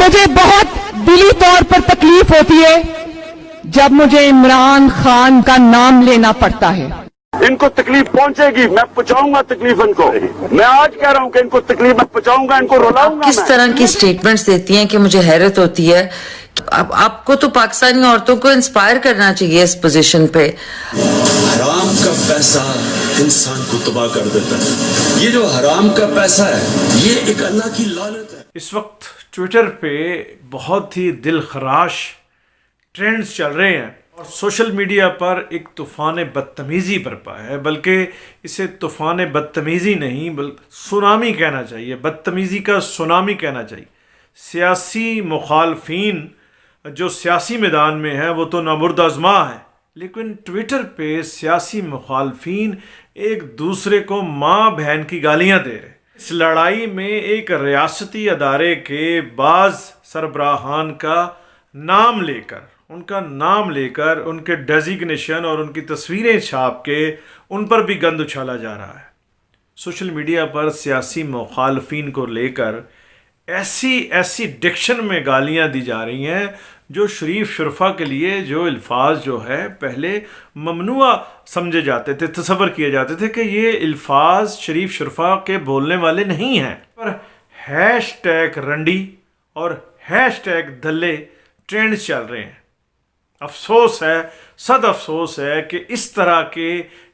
मुझे बहुत दिली तौर पर तकलीफ होती है जब मुझे इमरान खान का नाम लेना पड़ता है। इनको तकलीफ पहुंचेगी, मैं पहुंचाऊंगा तकलीफ इनको। मैं आज कह रहा हूं कि इनको तकलीफ मैं पहुंचाऊंगा, इनको रुलाऊंगा। किस तरह की स्टेटमेंट्स देती हैं कि मुझे हैरत होती है। अब आपको तो पाकिस्तानी औरतों को इंस्पायर करना चाहिए इस पोजीशन पे। हराम का पैसा इंसान को तबाह कर देता है। ये जो हराम का पैसा है ये एक अल्लाह की लानत है। इस वक्त ट्विटर पे बहुत ही दिल खराश ट्रेंड्स चल रहे हैं और सोशल मीडिया पर एक तूफ़ान बदतमीज़ी बरपा है, बल्कि इसे तूफ़ान बदतमीज़ी नहीं बल्कि सुनामी कहना चाहिए, बदतमीज़ी का सुनामी कहना चाहिए। सियासी मुखालफीन जो सियासी मैदान में है वो तो नामुर्दाज़मा है, लेकिन ट्विटर पे सियासी मुखालफीन एक दूसरे को माँ बहन की गालियाँ दे रहे। इस लड़ाई में एक रियासती अदारे के बाज़ सरबराहान का नाम लेकर, उनका नाम लेकर, उनके डेजिग्नेशन और उनकी तस्वीरें छाप के उन पर भी गंद उछाला जा रहा है। सोशल मीडिया पर सियासी मुखालफीन को लेकर ऐसी डिक्शन में गालियां दी जा रही हैं जो शरीफ शुरफा के लिए जो अल्फाज जो है पहले ममनुआ समझे जाते थे, तसव्वुर किए जाते थे कि ये अल्फाज शरीफ शुरफा के बोलने वाले नहीं हैं, पर हैशटैग रंडी और हैशटैग दल्ले ट्रेंड चल रहे हैं। अफसोस है, सद अफसोस है कि इस तरह के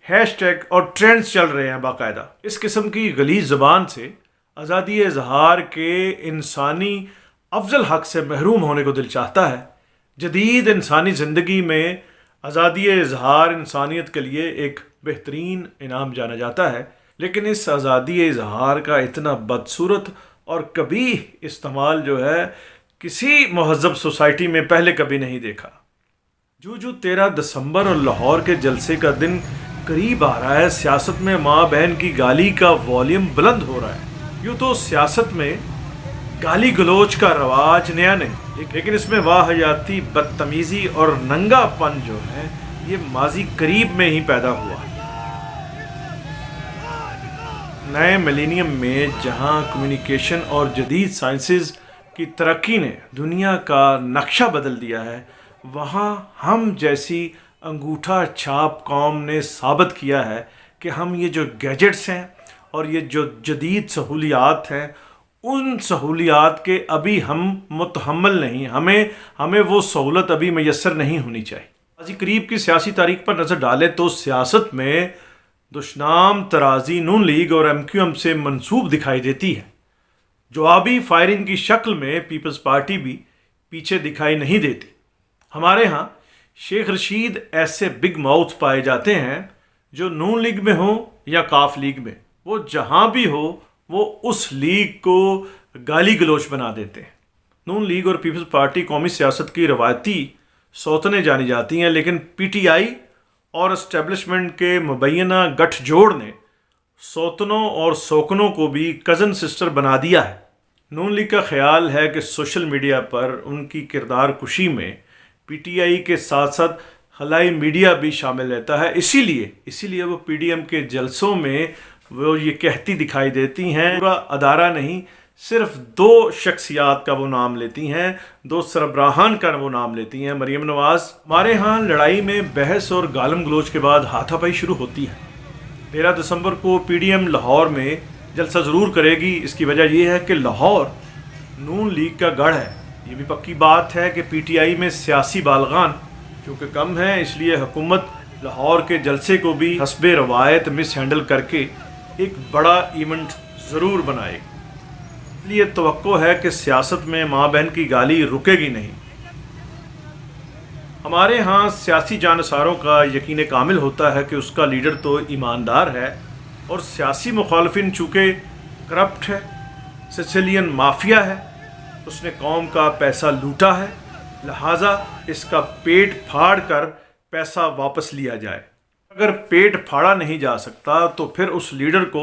हैशटैग और ट्रेंड्स चल रहे हैं बाकायदा। इस किस्म की गलीज़ ज़बान से आज़ादी इजहार के इंसानी अफजल हक से महरूम होने को दिल चाहता है। जदीद इंसानी ज़िंदगी में आज़ादी इजहार इंसानियत के लिए एक बेहतरीन इनाम जाना जाता है, लेकिन इस आज़ादी इजहार का इतना बदसूरत और कबीह इस्तेमाल जो है किसी महज़ब सोसाइटी में पहले कभी नहीं देखा। जो 13 दिसंबर और लाहौर के जलसे का दिन करीब आ रहा है, सियासत में माँ बहन की गाली का वॉल्यूम बुलंद हो रहा है। यूँ तो सियासत में गाली गलोच का रवाज नया नहीं, लेकिन इसमें वाहियाती बदतमीज़ी और नंगापन जो है ये माजी करीब में ही पैदा हुआ। नए मिलेनियम में जहाँ कम्युनिकेशन और जदीद साइंसेस की तरक्की ने दुनिया का नक्शा बदल दिया है, वहाँ हम जैसी अंगूठा छाप कौम ने साबित किया है कि हम ये जो गैजेट्स हैं और ये जो जदीद सहूलियात हैं, उन सहूलियात के अभी हम मुतहम्मल नहीं, हमें वो सहूलत अभी मैसर नहीं होनी चाहिए। माज़ी करीब की सियासी तारीख पर नज़र डालें तो सियासत में दुश्नाम तराजी नून लीग और MQM से मंसूब दिखाई देती है। जवाबी फायरिंग की शक्ल में पीपल्स पार्टी भी पीछे दिखाई नहीं देती। हमारे यहाँ शेख रशीद ऐसे बिग माउथ पाए जाते हैं जो नून लीग में हो या काफ लीग में, वो जहाँ भी हो वो उस लीग को गाली गलोच बना देते हैं। नून लीग और पीपल्स पार्टी कौमी सियासत की रवायती सौतनें जानी जाती हैं, लेकिन PTI और इस्टेब्लिशमेंट के मुबैना गठजोड़ ने सौतनों और सोकनों को भी कज़न सिस्टर बना दिया है। नून लीग का ख्याल है कि सोशल मीडिया पर उनकी किरदार कुशी में PTI के साथ साथ खलाई मीडिया भी शामिल रहता है। इसीलिए वो PDM के जलसों में वो ये कहती दिखाई देती हैं, पूरा अदारा नहीं, सिर्फ 2 शख्सियात का वो नाम लेती हैं, 2 सरबराहान का वो नाम लेती हैं, मरीम नवाज़। हमारे यहाँ लड़ाई में बहस और गालम गलोच के बाद हाथापाई शुरू होती है। 13 दिसंबर को PDM लाहौर में जलसा ज़रूर करेगी। इसकी वजह यह है कि लाहौर नून लीग का गढ़ है। ये भी पक्की बात है कि PTI में सियासी बालगान चूँकि कम है, इसलिए हुकूमत लाहौर के जलसे को भी हस्बे रवायत मिस हैंडल करके एक बड़ा इवेंट ज़रूर बनाएगी। इसलिए तवक्को है कि सियासत में माँ बहन की गाली रुकेगी नहीं। हमारे यहाँ सियासी जानसारों का यकीन कामिल होता है कि उसका लीडर तो ईमानदार है और सियासी मुखालफिन चूँकि करप्ट है, सिसिलियन माफिया है, उसने कौम का पैसा लूटा है, लिहाजा इसका पेट फाड़ कर पैसा वापस लिया जाए। अगर पेट फाड़ा नहीं जा सकता तो फिर उस लीडर को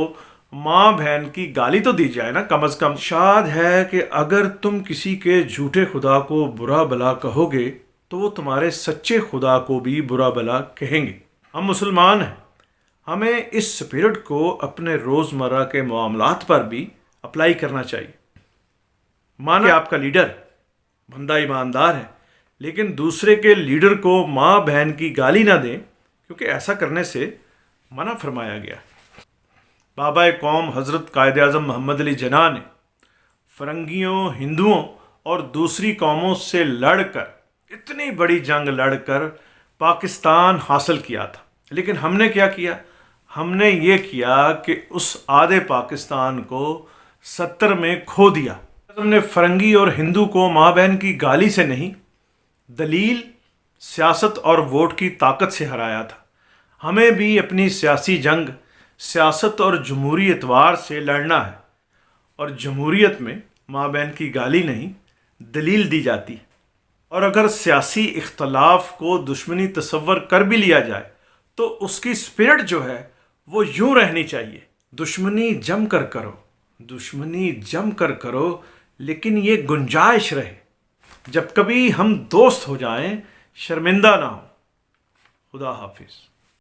माँ बहन की गाली तो दी जाए ना, कम से कम। शाद है कि अगर तुम किसी के झूठे खुदा को बुरा भला कहोगे तो वो तुम्हारे सच्चे खुदा को भी बुरा भला कहेंगे। हम मुसलमान हैं, हमें इस स्पिरिट को अपने रोज़मर्रा के मामलात पर भी अप्लाई करना चाहिए। माना आपका लीडर بندہ ایماندار ہے، لیکن دوسرے کے لیڈر کو ماں بہن کی گالی نہ دیں، کیونکہ ایسا کرنے سے منع فرمایا گیا۔ بابا قوم حضرت قائد اعظم محمد علی جناح نے فرنگیوں، ہندوؤں اور دوسری قوموں سے لڑ کر، اتنی بڑی جنگ لڑ کر پاکستان حاصل کیا تھا، لیکن ہم نے کیا کیا؟ ہم نے یہ کیا کہ اس آدھے پاکستان کو 70 میں کھو دیا۔ ہم نے فرنگی اور ہندو کو ماں بہن کی گالی سے نہیں، دلیل، سیاست اور ووٹ کی طاقت سے ہرایا تھا۔ ہمیں بھی اپنی سیاسی جنگ سیاست اور جمہوری اعتبار سے لڑنا ہے، اور جمہوریت میں ماں بہن کی گالی نہیں، دلیل دی جاتی ہے۔ اور اگر سیاسی اختلاف کو دشمنی تصور کر بھی لیا جائے تو اس کی اسپرٹ جو ہے وہ یوں رہنی چاہیے، دشمنی جم کر کرو، دشمنی جم کر کرو، لیکن یہ گنجائش رہے، جب کبھی ہم دوست ہو جائیں شرمندہ نہ ہو۔ خدا حافظ۔